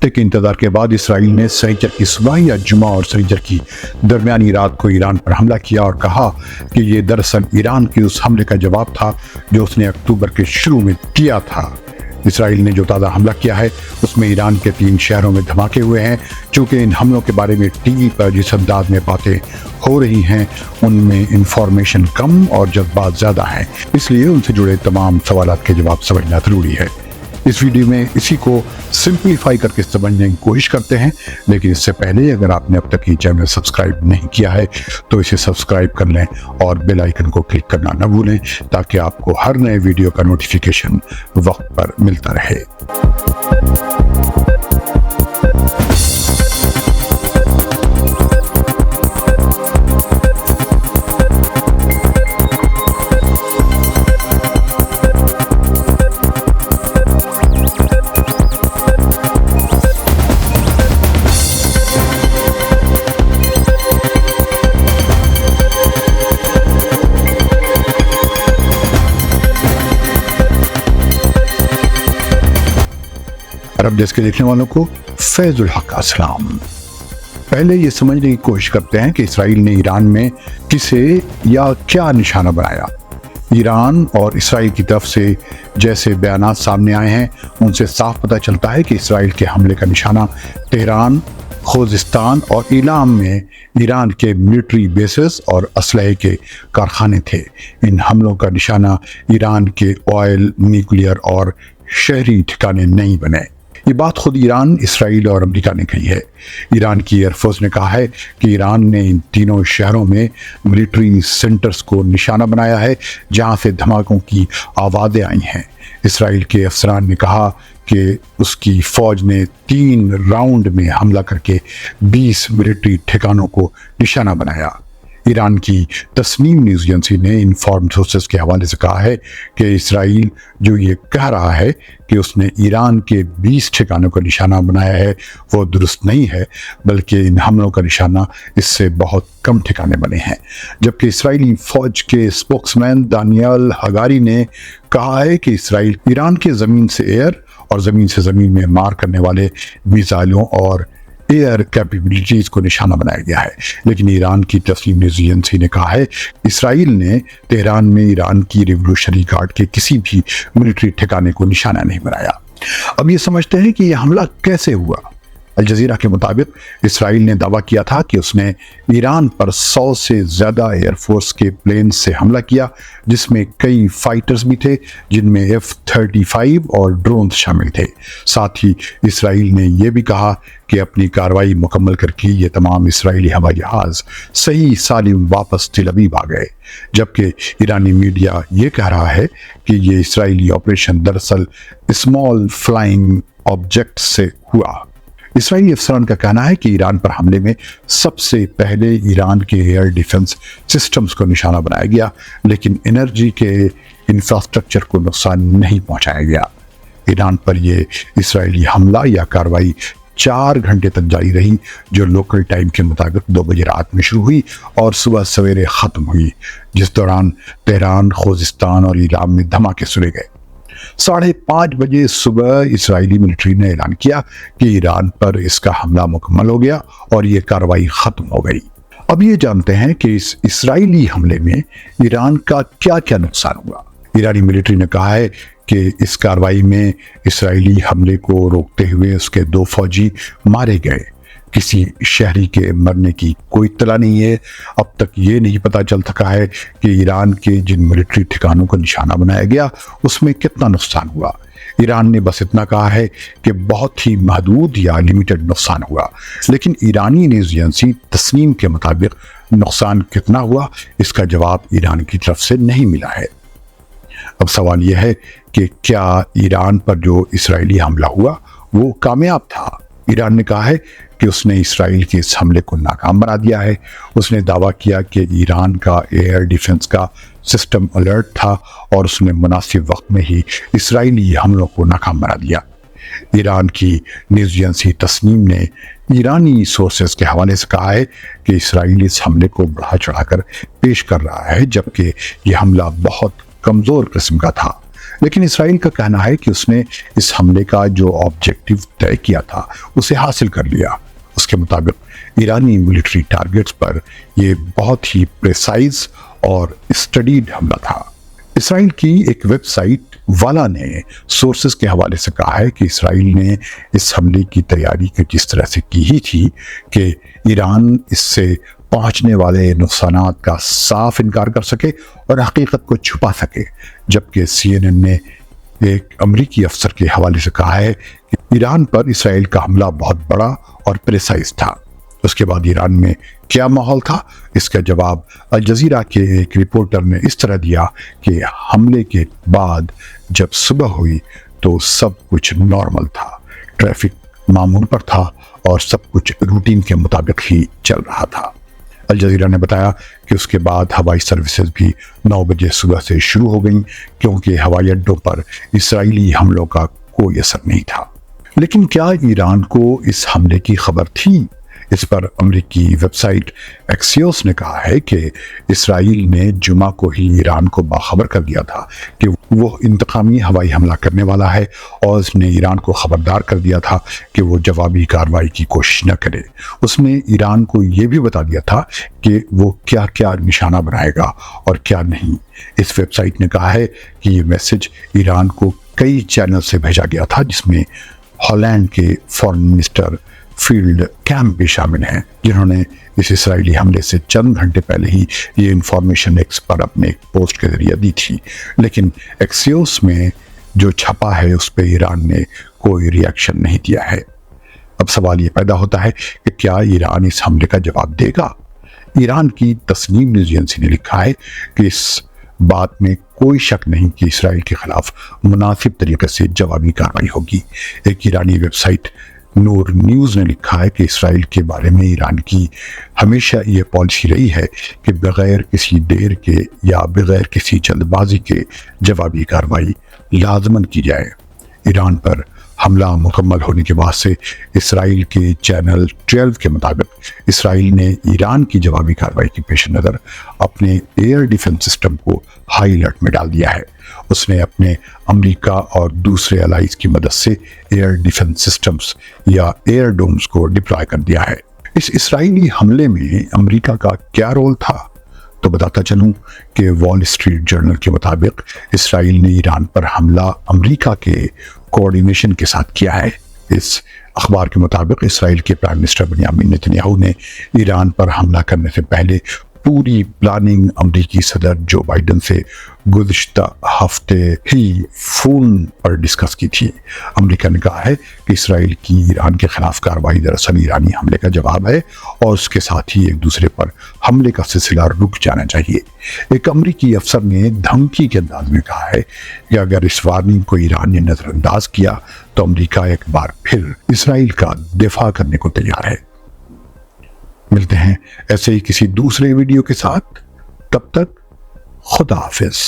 के इंतजार के बाद इसराइल ने शनिचर की सुबह या जुमा और शनिचर की दरमियानी रात को ईरान पर हमला किया और कहा कि ये दरअसल ईरान के उस हमले का जवाब था जो उसने अक्टूबर के शुरू में किया था। इसराइल ने जो ताज़ा हमला किया है उसमें ईरान के 3 शहरों में धमाके हुए हैं। चूँकि इन हमलों के बारे में टीवी पर जिस अंदाज में बातें हो रही हैं उनमें इंफॉर्मेशन कम और जज्बात ज़्यादा हैं, इसलिए उनसे जुड़े तमाम सवालात के जवाब समझना ज़रूरी है। इस वीडियो में इसी को सिंप्लीफाई करके समझने की कोशिश करते हैं, लेकिन इससे पहले अगर आपने अब तक ये चैनल सब्सक्राइब नहीं किया है तो इसे सब्सक्राइब कर लें और बेल आइकन को क्लिक करना न भूलें ताकि आपको हर नए वीडियो का नोटिफिकेशन वक्त पर मिलता रहे। अरब देश के देखने वालों को फैजुल हक अस्सलाम। पहले ये समझने की कोशिश करते हैं कि इसराइल ने ईरान में किसे या क्या निशाना बनाया। ईरान और इसराइल की तरफ से जैसे बयानात सामने आए हैं उनसे साफ पता चलता है कि इसराइल के हमले का निशाना तेहरान, खोजिस्तान और इलाम में ईरान के मिलिट्री बेसेस और असलहे के कारखाने थे। इन हमलों का निशाना ईरान के ऑयल, न्यूक्लियर और शहरी ठिकाने नहीं बने। ये बात खुद ईरान, इसराइल और अमेरिका ने कही है। ईरान की एयरफोर्स ने कहा है कि ईरान ने इन तीनों शहरों में मिलिट्री सेंटर्स को निशाना बनाया है जहां से धमाकों की आवाज़ें आई हैं। इसराइल के अफसरान ने कहा कि उसकी फ़ौज ने 3 राउंड में हमला करके 20 मिलिट्री ठिकानों को निशाना बनाया। ईरान की तस्नीम न्यूज़ एजेंसी ने इन्फॉर्म्ड सोर्सेस के हवाले से कहा है कि इसराइल जो ये कह रहा है कि उसने ईरान के 20 ठिकानों का निशाना बनाया है वो दुरुस्त नहीं है, बल्कि इन हमलों का निशाना इससे बहुत कम ठिकाने बने हैं। जबकि इसराइली फ़ौज के स्पोक्समैन दानियल हगारी ने कहा है कि इसराइल ईरान के ज़मीन से एयर और ज़मीन से ज़मीन में मार करने वाले मिसाइलों और एयर कैपेबिलिटीज़ को निशाना बनाया गया है। लेकिन ईरान की तस्नीम न्यूज़ एजेंसी ने कहा है इसराइल ने तेहरान में ईरान की रिवोल्यूशनरी गार्ड के किसी भी मिलिट्री ठिकाने को निशाना नहीं बनाया। अब ये समझते हैं कि यह हमला कैसे हुआ। अल जज़ीरा के मुताबिक इसराइल ने दावा किया था कि उसने ईरान पर 100 से ज़्यादा एयरफोर्स के प्लेन से हमला किया, जिसमें कई फाइटर्स भी थे जिनमें F-35 और ड्रोन शामिल थे। साथ ही इसराइल ने यह भी कहा कि अपनी कार्रवाई मुकम्मल करके ये तमाम इसराइली हवाई जहाज़ सही सालिम वापस तेल अवीव आ गए। जबकि ईरानी मीडिया ये कह रहा है कि ये इसराइली ऑपरेशन दरअसल स्मॉल फ्लाइंग ऑब्जेक्ट से हुआ। इसराइली अफसरान का कहना है कि ईरान पर हमले में सबसे पहले ईरान के एयर डिफेंस सिस्टम्स को निशाना बनाया गया, लेकिन एनर्जी के इंफ्रास्ट्रक्चर को नुकसान नहीं पहुंचाया गया। ईरान पर यह इसराइली हमला या कार्रवाई 4 घंटे तक जारी रही, जो लोकल टाइम के मुताबिक 2 बजे रात में शुरू हुई और सुबह सवेरे ख़त्म हुई, जिस दौरान तेहरान, खोजिस्तान और इलाम में धमाके सुने गए। 5:30 बजे सुबह इसराइली मिलिट्री ने ऐलान किया कि ईरान पर इसका हमला मुकम्मल हो गया और ये कार्रवाई ख़त्म हो गई। अब ये जानते हैं कि इस इसराइली हमले में ईरान का क्या क्या नुकसान हुआ। ईरानी मिलिट्री ने कहा है कि इस कार्रवाई में इसराइली हमले को रोकते हुए उसके 2 फौजी मारे गए। किसी शहरी के मरने की कोई इत्तला नहीं है। अब तक ये नहीं पता चल सका है कि ईरान के जिन मिलिट्री ठिकानों को निशाना बनाया गया उसमें कितना नुकसान हुआ। ईरान ने बस इतना कहा है कि बहुत ही महदूद या लिमिटेड नुकसान हुआ, लेकिन ईरानी न्यूज़ एजेंसी तस्नीम के मुताबिक नुकसान कितना हुआ इसका जवाब ईरान की तरफ से नहीं मिला है। अब सवाल यह है कि क्या ईरान पर जो इसराइली हमला हुआ वो कामयाब था। ईरान ने कहा है कि उसने इसराइल के इस हमले को नाकाम बना दिया है। उसने दावा किया कि ईरान का एयर डिफेंस का सिस्टम अलर्ट था और उसने मुनासिब वक्त में ही इसराइली हमलों को नाकाम बना दिया। ईरान की न्यूज़ एजेंसी तस्नीम ने ईरानी सोर्सेस के हवाले से कहा है कि इसराइल इस हमले को बढ़ा चढ़ाकर पेश कर रहा है, जबकि यह हमला बहुत कमज़ोर किस्म का था। لیکن اسرائیل کا کہنا ہے کہ اس نے اس حملے کا جو آبجیکٹو طے کیا تھا اسے حاصل کر لیا۔ اس کے مطابق ایرانی ملٹری ٹارگٹس پر یہ بہت ہی پریسائز اور اسٹڈیڈ حملہ تھا۔ اسرائیل کی ایک ویب سائٹ والا نے سورسز کے حوالے سے کہا ہے کہ اسرائیل نے اس حملے کی تیاری جس طرح سے کی ہی تھی کہ ایران اس سے پہنچنے والے نقصانات کا صاف انکار کر سکے اور حقیقت کو چھپا سکے، جبکہ CNN نے ایک امریکی افسر کے حوالے سے کہا ہے کہ ایران پر اسرائیل کا حملہ بہت بڑا اور پریسائز تھا۔ اس کے بعد ایران میں کیا ماحول تھا، اس کا جواب الجزیرہ کے ایک رپورٹر نے اس طرح دیا کہ حملے کے بعد جب صبح ہوئی تو سب کچھ نارمل تھا، ٹریفک معمول پر تھا اور سب کچھ روٹین کے مطابق ہی چل رہا تھا۔ الجزیرہ نے بتایا کہ اس کے بعد ہوائی سروسز بھی 9 بجے صبح سے شروع ہو گئیں کیونکہ ہوائی اڈوں پر اسرائیلی حملوں کا کوئی اثر نہیں تھا۔ لیکن کیا ایران کو اس حملے کی خبر تھی؟ اس پر امریکی ویب سائٹ ایکسیوس نے کہا ہے کہ اسرائیل نے جمعہ کو ہی ایران کو باخبر کر دیا تھا کہ وہ انتقامی ہوائی حملہ کرنے والا ہے، اور اس نے ایران کو خبردار کر دیا تھا کہ وہ جوابی کارروائی کی کوشش نہ کرے۔ اس نے ایران کو یہ بھی بتا دیا تھا کہ وہ کیا کیا نشانہ بنائے گا اور کیا نہیں۔ اس ویب سائٹ نے کہا ہے کہ یہ میسج ایران کو کئی چینل سے بھیجا گیا تھا، جس میں ہالینڈ کے فورن منسٹر فیلڈ کیمپ بھی شامل ہیں، جنہوں نے اس اسرائیلی حملے سے چند گھنٹے پہلے ہی یہ انفارمیشن ایکس پر اپنے پوسٹ کے ذریعے دی تھی۔ لیکن ایکسیوس میں جو چھپا ہے اس پہ ایران نے کوئی ری ایکشن نہیں دیا ہے۔ اب سوال یہ پیدا ہوتا ہے کہ کیا ایران اس حملے کا جواب دے گا؟ ایران کی تسنیم نیوز ایجنسی نے لکھا ہے کہ اس بات میں کوئی شک نہیں کہ اسرائیل کے خلاف مناسب طریقے سے جوابی کارروائی ہوگی۔ ایک ایرانی ویب سائٹ نور نیوز نے لکھا ہے کہ اسرائیل کے بارے میں ایران کی ہمیشہ یہ پالیسی رہی ہے کہ بغیر کسی دیر کے یا بغیر کسی جلد بازی کے جوابی کارروائی لازماً کی جائے۔ ایران پر حملہ مکمل ہونے کے بعد سے اسرائیل کے چینل 12 کے مطابق اسرائیل نے ایران کی جوابی کارروائی کے پیش نظر اپنے ایئر ڈیفنس سسٹم کو ہائی الرٹ میں ڈال دیا ہے۔ اس نے اپنے امریکہ اور دوسرے الائز کی مدد سے ایئر ڈیفنس سسٹمز یا ایئر ڈومز کو ڈپلوائے کر دیا ہے۔ اس اسرائیلی حملے میں امریکہ کا کیا رول تھا؟ تو بتاتا چلوں کہ وال اسٹریٹ جرنل کے مطابق اسرائیل نے ایران پر حملہ امریکہ کے کوارڈینیشن کے ساتھ کیا ہے۔ اس اخبار کے مطابق اسرائیل کے پرائم منسٹر بنیامین نتنیاہو نے ایران پر حملہ کرنے سے پہلے پوری پلاننگ امریکی صدر جو بائیڈن سے گزشتہ ہفتے ہی فون پر ڈسکس کی تھی۔ امریکہ نے کہا ہے کہ اسرائیل کی ایران کے خلاف کارروائی دراصل ایرانی حملے کا جواب ہے اور اس کے ساتھ ہی ایک دوسرے پر حملے کا سلسلہ رک جانا چاہیے۔ ایک امریکی افسر نے دھمکی کے انداز میں کہا ہے کہ اگر اس وارننگ کو ایران نے نظر انداز کیا تو امریکہ ایک بار پھر اسرائیل کا دفاع کرنے کو تیار ہے۔ ملتے ہیں ایسے ہی کسی دوسرے ویڈیو کے ساتھ، تب تک خدا حافظ۔